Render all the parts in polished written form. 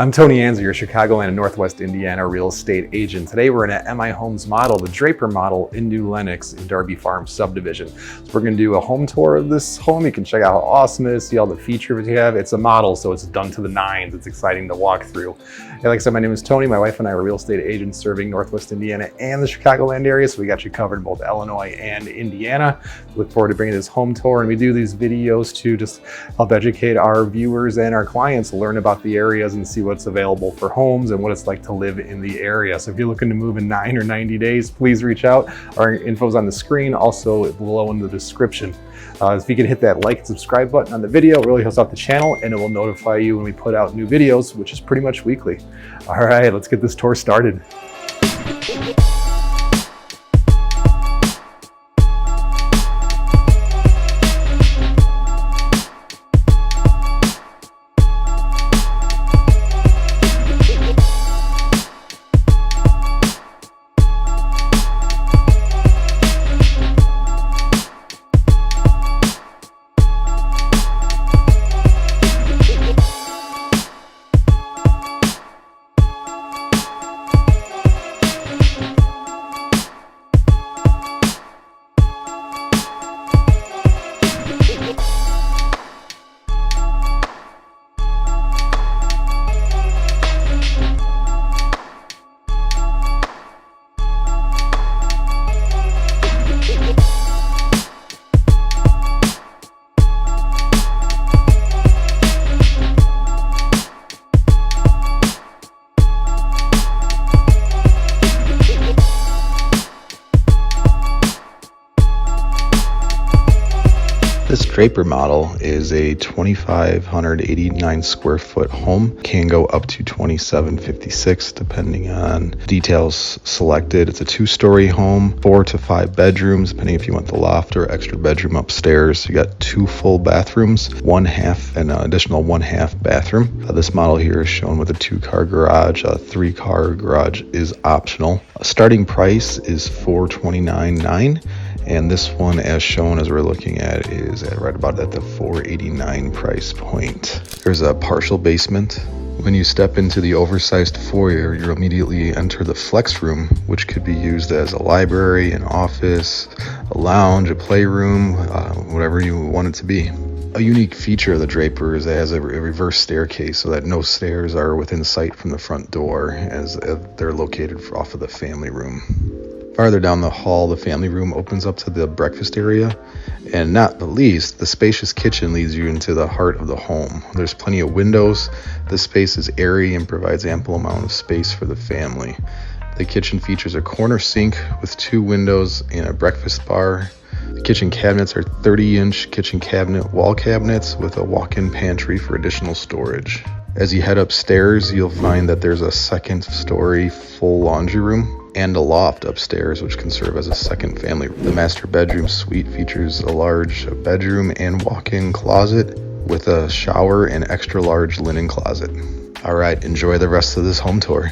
I'm Tony Anczer, your Chicagoland and Northwest Indiana real estate agent. Today we're in an MI Homes model, the Draper model in New Lenox in Darby Farm subdivision. So we're going to do a home tour of this home. You can check out how awesome it is, see all the features you have. It's a model, so it's done to the nines. It's exciting to walk through. Hey, like I said, my name is Tony. My wife and I are real estate agents serving Northwest Indiana and the Chicagoland area. So we got you covered in both Illinois and Indiana. Look forward to bringing this home tour. And we do these videos to just help educate our viewers and our clients, learn about the areas and see what's available for homes and what it's like to live in the area. So if you're looking to move in 9 or 90 days, please reach out. Our info's on the screen, also below in the description. If you can hit that like and subscribe button on the video, it really helps out the channel and it will notify you when we put out new videos, which is pretty much weekly. All right, let's get this tour started. This Draper model is a 2,589 square foot home. Can go up to 2,756 depending on details selected. It's a 2-story home, 4 to 5 bedrooms, depending if you want the loft or extra bedroom upstairs. You got 2 full bathrooms, 1/2 and an additional 1/2 bathroom. This model here is shown with a 2-car garage. A 3-car garage is optional. Starting price is $429,900. And this one, as shown as we're looking at, is at right about at the $489 price point. There's a partial basement. When you step into the oversized foyer, you'll immediately enter the flex room, which could be used as a library, an office, a lounge, a playroom, whatever you want it to be. A unique feature of the Draper is it has a reverse staircase so that no stairs are within sight from the front door, as they're located off of the family room. Farther down the hall, the family room opens up to the breakfast area, and not the least, the spacious kitchen leads you into the heart of the home. There's plenty of windows. The space is airy and provides ample amount of space for the family. The kitchen features a corner sink with 2 windows and a breakfast bar. The kitchen cabinets are 30-inch kitchen cabinet wall cabinets with a walk-in pantry for additional storage. As you head upstairs, you'll find that there's a 2nd-story full laundry room and a loft upstairs, which can serve as a second family room. The master bedroom suite features a large bedroom and walk-in closet with a shower and extra large linen closet. All right, enjoy the rest of this home tour.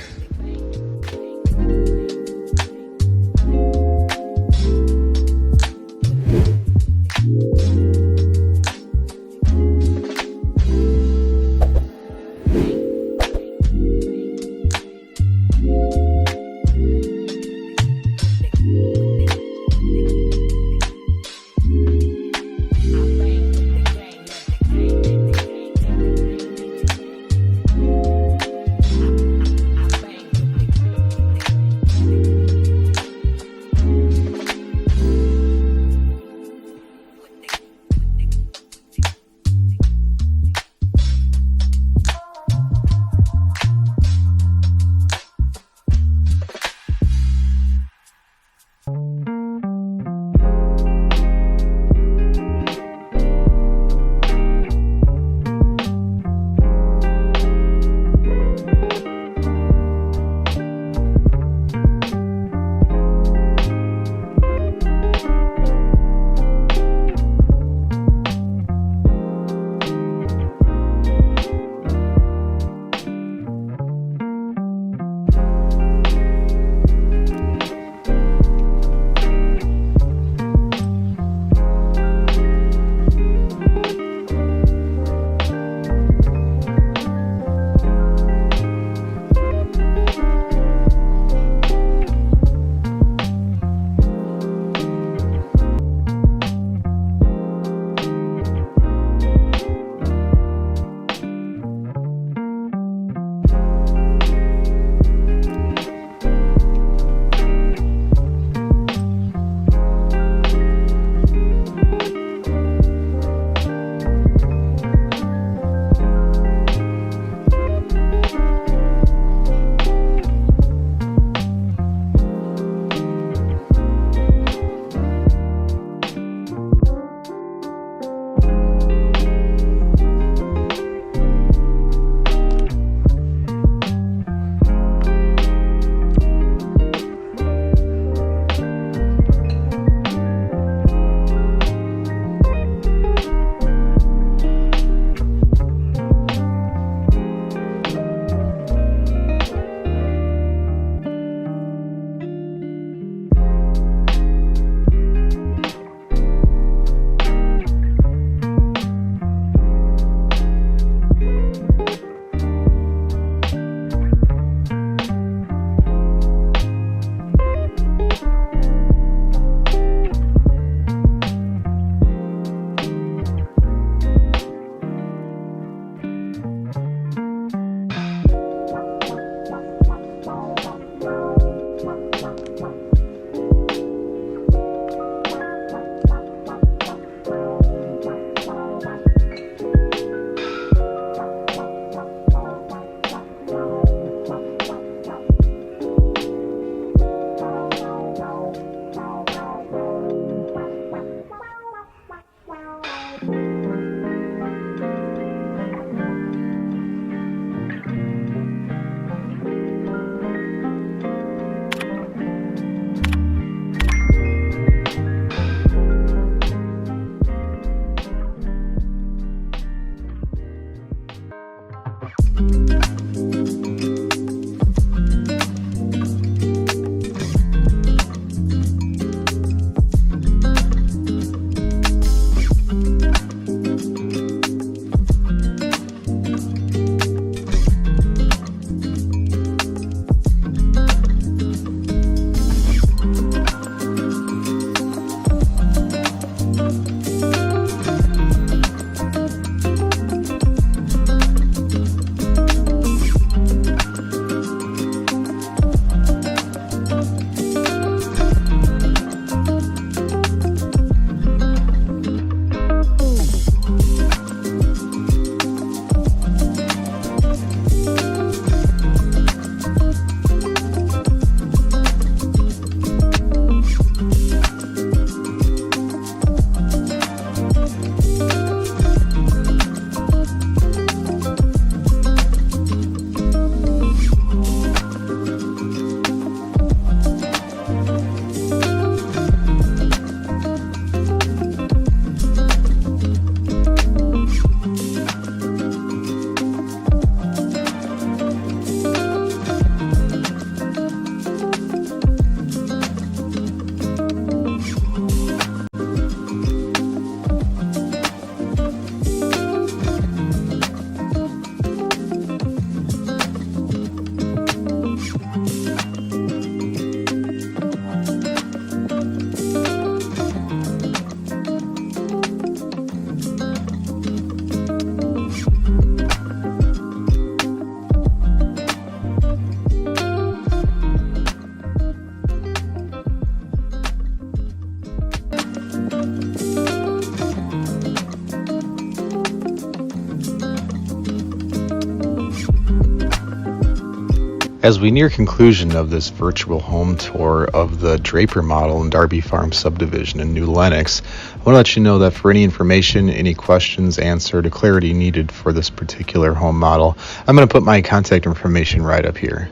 As we near conclusion of this virtual home tour of the Draper model in Darby Farm subdivision in New Lenox, I want to let you know that for any information, any questions, answered, or clarity needed for this particular home model, I'm going to put my contact information right up here.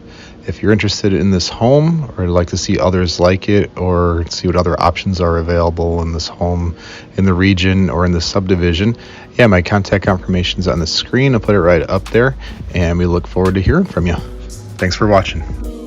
If you're interested in this home or like to see others like it or see what other options are available in this home in the region or in the subdivision, yeah, my contact information is on the screen. I'll put it right up there, and we look forward to hearing from you. Thanks for watching.